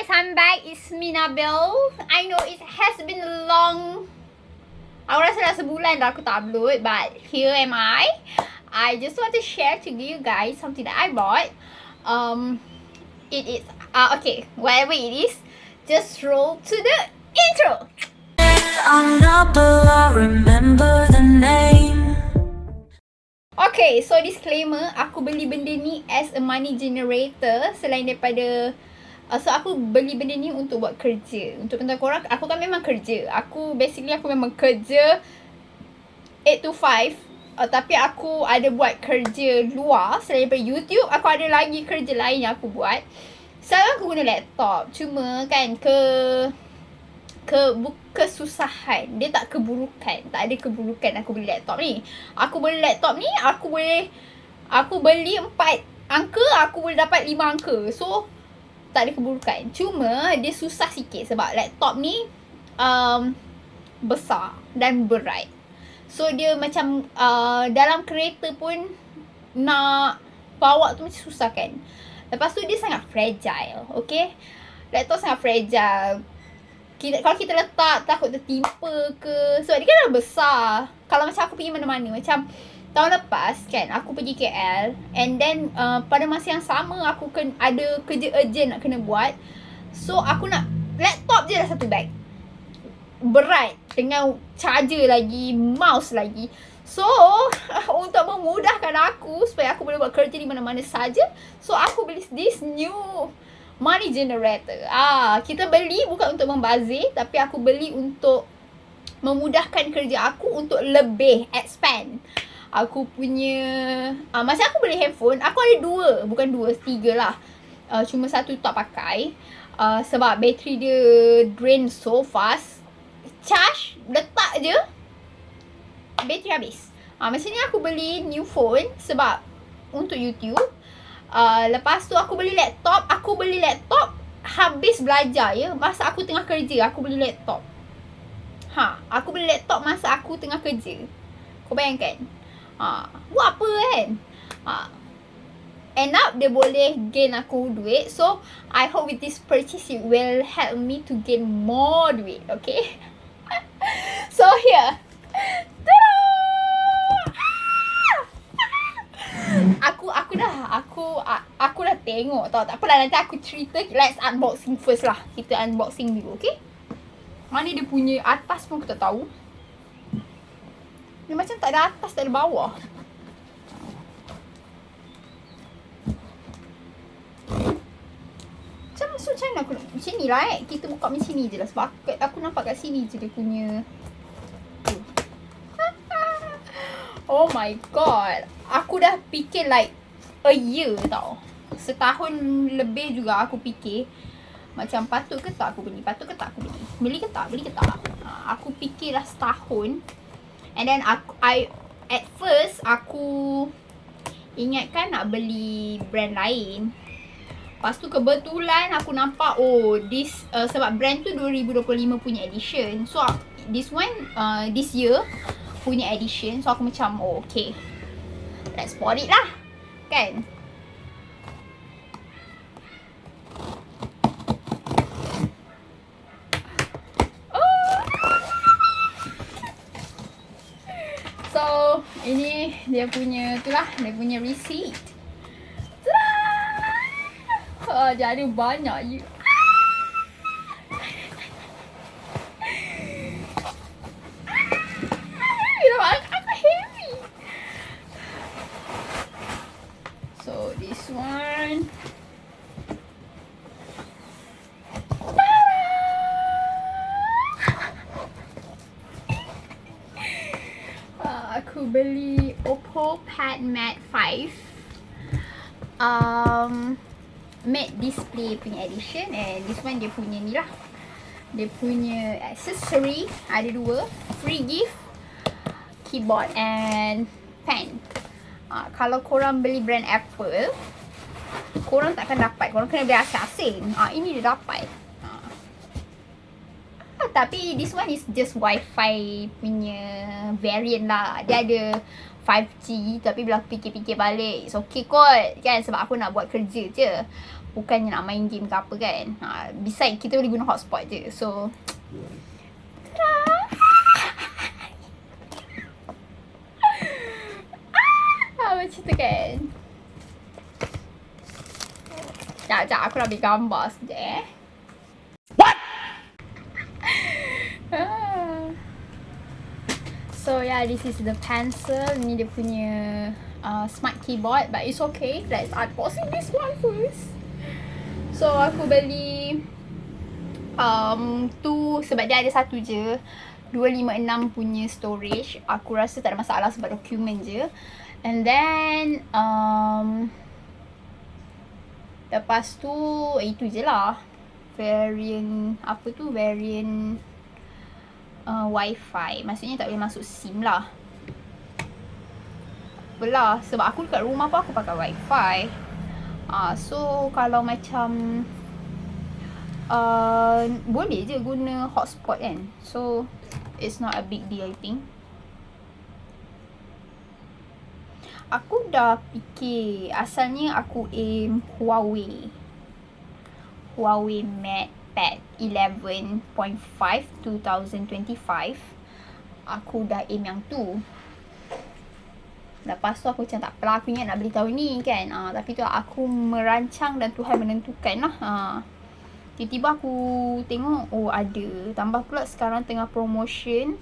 guys, I'm back. It's me, Nabil. I know it has been long. Aku rasa dah sebulan dah aku tak upload, but here am I. I just want to share to you guys something that I bought. It is okay, whatever it is, just roll to the intro. I'm not, but I remember the name. Okay, so disclaimer, aku beli benda ni as a money generator selain daripada so aku beli benda ni untuk buat kerja. Untuk tentang korang, aku kan memang kerja. Aku memang kerja 8 to 5. Tapi aku ada buat kerja luar selain daripada YouTube. Aku ada lagi kerja lain yang aku buat. Sekarang aku guna laptop. Cuma kan kesusahan. Dia tak keburukan. Tak ada keburukan aku beli laptop ni. Aku beli 4 angka, aku boleh dapat 5 angka. So tak ada keburukan. Cuma dia susah sikit sebab laptop ni besar dan berat. So dia macam dalam kereta pun nak bawa tu macam susah kan. Lepas tu dia sangat fragile. Okay, laptop sangat fragile. Kalau kita letak takut tertimpa ke. Sebab dia kan dah besar. Kalau macam aku pergi mana-mana, macam tahun lepas kan aku pergi KL, and then pada masa yang sama aku ada kerja urgent nak kena buat. So aku nak laptop je dah satu bag. Berat dengan charger lagi, mouse lagi. So untuk memudahkan aku supaya aku boleh buat kerja di mana-mana saja, so aku beli this new money generator. Kita beli bukan untuk membazir, tapi aku beli untuk memudahkan kerja aku untuk lebih expand aku punya masa aku beli handphone, aku ada 3 lah. Cuma satu tak pakai sebab bateri dia drain so fast. Charge, letak je, bateri habis. Macam ni aku beli new phone sebab untuk YouTube. Lepas tu aku beli laptop. Habis belajar ya. Masa aku tengah kerja, aku beli laptop. Aku beli laptop masa aku tengah kerja. Kau bayangkan. Buat apa kan? End up dia boleh gain aku duit. So I hope with this purchase it will help me to gain more duit. Okay. So here, aku dah tengok tau. Tak apalah, nanti aku cerita. Let's unboxing first lah. Kita unboxing dulu, okay? Mana dia punya atas pun aku tak tahu. Dia macam tak ada atas, tak ada bawah. Macam mana aku nak macam ni lah kita buka macam ni je lah. Sebab aku nampak kat sini je dia punya. Oh my god, aku dah fikir like a year tau. Setahun lebih juga aku fikir macam patut ke tak aku beli, beli ke tak. Aku fikir dah setahun. And then at first aku ingatkan nak beli brand lain. Lepas tu kebetulan aku nampak this sebab brand tu 2025 punya edition. So this one this year punya edition. So aku macam okay, let's bought it lah. Kan? So ini dia punya receipt. Jadi banyak je. Aku heavy. So this one. Aku beli Oppo Pad Mat 5 matte display punya edition. And this one dia punya ni lah, dia punya accessory. Ada 2 free gift, keyboard and pen. Kalau korang beli brand Apple, korang takkan dapat, korang kena beli asing. Ini dia dapat. Tapi this one is just Wi-Fi punya variant lah. Dia ada 5G. Tapi bila aku fikir-fikir balik, it's okay kot kan, sebab aku nak buat kerja je. Bukannya nak main game ke apa kan. Besides kita boleh guna hotspot je. So macam tu kan. Sekejap aku nak ambil gambar sekejap What? So yeah, this is the pencil. Ni dia punya smart keyboard. But it's okay. Let's unboxing this one first. So aku beli tu sebab dia ada satu je 256 punya storage. Aku rasa tak ada masalah sebab dokumen je. And then lepas tu itu je lah. Variant apa tu? Variant Wi-Fi. Maksudnya tak boleh masuk SIM lah. Apalah, sebab aku dekat rumah pun aku pakai Wi-Fi. So kalau macam boleh je guna hotspot kan. So it's not a big deal I think. Aku dah fikir, asalnya aku aim Huawei MatePad 11.5 2025. Aku dah aim yang tu. Lepas tu aku macam tak apalah, aku ingat nak beli tahun ni kan. Tapi tu aku merancang dan Tuhan menentukan lah. Tiba-tiba aku tengok, oh ada. Tambah pula sekarang tengah promotion.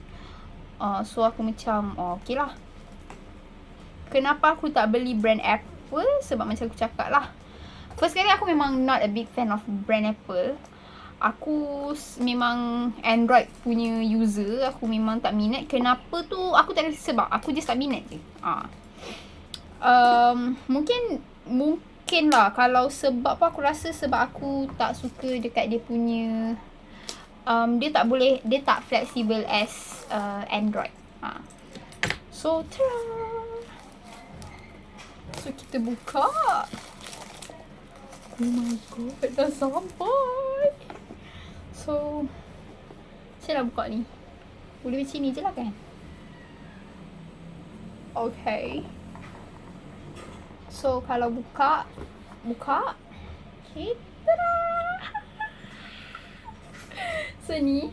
So aku macam, okay lah. Kenapa aku tak beli brand Apple? Sebab macam aku cakap lah. First kali aku memang not a big fan of brand Apple. Aku memang Android punya user. Aku memang tak minat. Kenapa tu aku tak ada sebab. Aku just tak minat je. Mungkin lah. Kalau sebab apa aku rasa sebab aku tak suka dekat dia punya dia tak flexible as Android. So so kita buka. Oh my god, dah sampai. So saya nak buka ni. Boleh macam ni je lah kan. Okay. So kalau buka. Okay. Tada! So ni.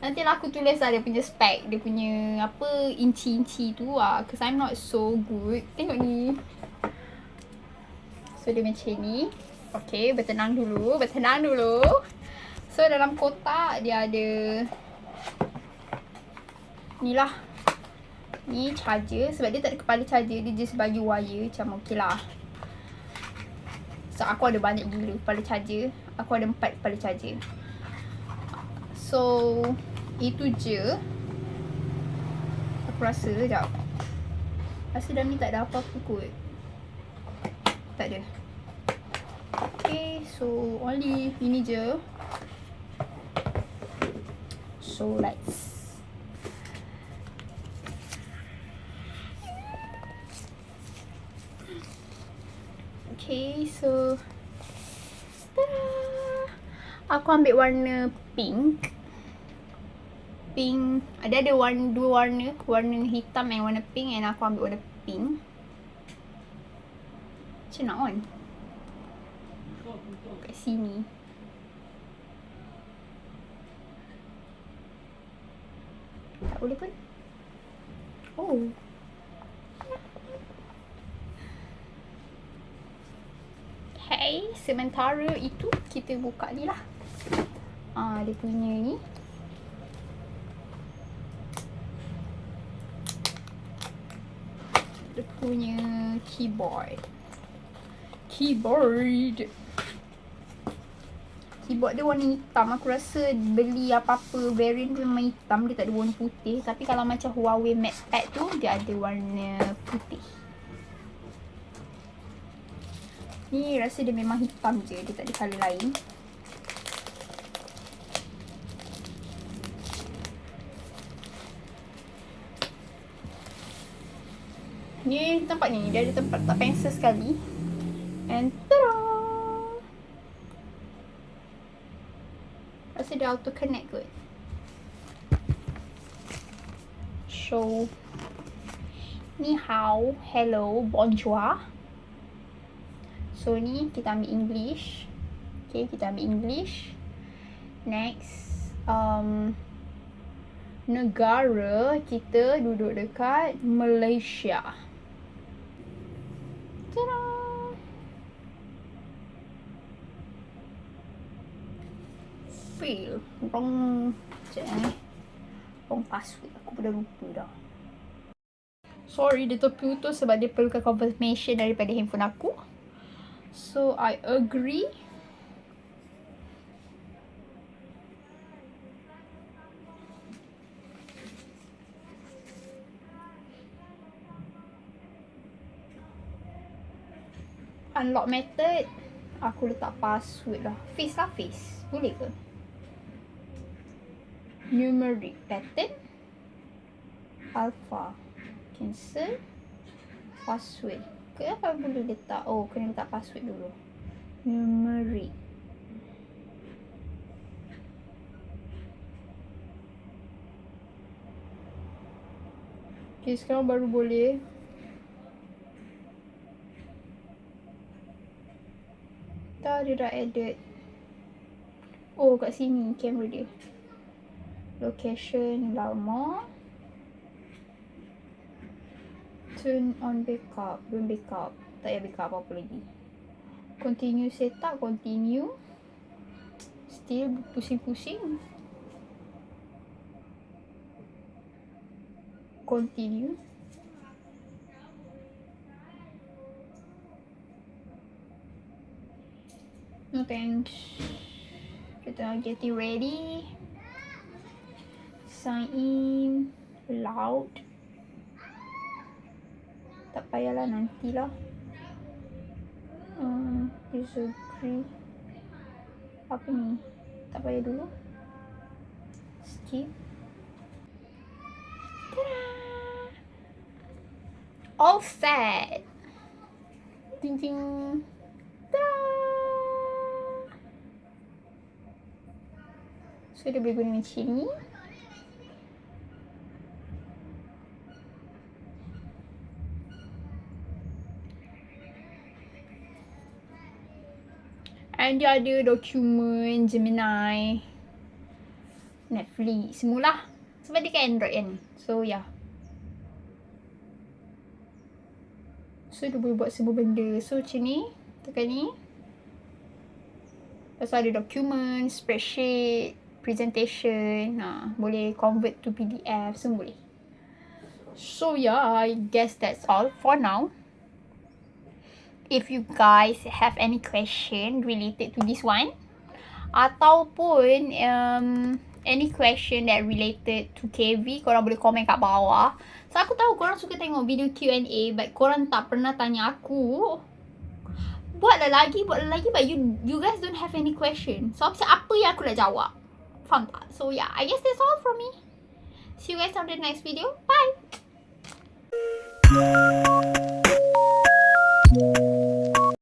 Nantilah aku tulis lah dia punya spek. Dia punya apa inci-inci tu lah. Because I'm not so good. Tengok ni. So dia macam ni. Okay, bertenang dulu. So dalam kotak dia ada ni lah. Ni charger. Sebab dia tak ada kepala charger. Dia just bagi wire. Macam okay lah. So aku ada banyak gila kepala charger. Aku ada 4 kepala charger. So itu je. Aku rasa sekejap. Rasa dalam ni tak ada apa-apa kot. Tak ada. Okay, so only ini je. So let's. Okay, so tada! Aku ambil warna pink. Ada dua warna. Warna hitam and warna pink. And aku ambil warna pink. Macam nak on? Kat sini. Tak boleh pun. Oh. Okay, sementara itu kita buka ni lah. Dia punya ni. Dia punya keyboard. Keyboard dia warna hitam. Aku rasa beli apa-apa variant dia memang hitam. Dia tak ada warna putih. Tapi kalau macam Huawei MatePad tu, dia ada warna putih. Ni rasa dia memang hitam je. Dia tak ada colour lain. Ni tempat ni. Dia ada tempat tak pensel sekali. And tada! Rasa dia auto connect kot. So ni hao, hello, bonjour. So ni kita ambil English. Okay, kita ambil English. Next, negara kita duduk dekat Malaysia. Ta-da! Fail. Wrong. Sekejap wrong password. Aku dah lupa dah. Sorry, dia terputus sebab dia perlukan confirmation daripada handphone aku. So, I agree. Unlock method. Aku letak password lah. Face lah, face. Boleh ke? Numeric pattern. Alpha. Cancel. Password. Kenapa boleh letak? Oh, kena letak password dulu. Numeric. Okay, sekarang baru boleh. Tak, dia dah edit. Oh, kat sini kamera dia. Location lama. Turn on backup. Belum backup. Tak payah backup apa-apa lagi. Continue setup. Continue. Still pusing-pusing. Continue. No thanks. Kita getting ready. Sign in. Loud. Tak payahlah, nantilah. Disagree. Apa ni? Tak payah dulu. Skip. Ta-da! All set. Ting ting. Ta-da! So, dia boleh guna macam ni. And dia ada dokumen, Gemini, Netflix, semualah. Sebab dia kan Android kan. So, yeah. So, dia boleh buat semua benda. So, macam ni. Tekan ni. Lepas tu ada dokumen, spreadsheet, presentation. Boleh convert to PDF. Semua boleh. So, yeah. I guess that's all for now. If you guys have any question related to this one, ataupun any question that related to KV, korang boleh komen kat bawah. So, aku tahu korang suka tengok video Q&A, but korang tak pernah tanya aku. Buatlah lagi, but you guys don't have any question. So, apa yang aku nak jawab? Faham tak? So, yeah, I guess that's all from me. See you guys on the next video. Bye!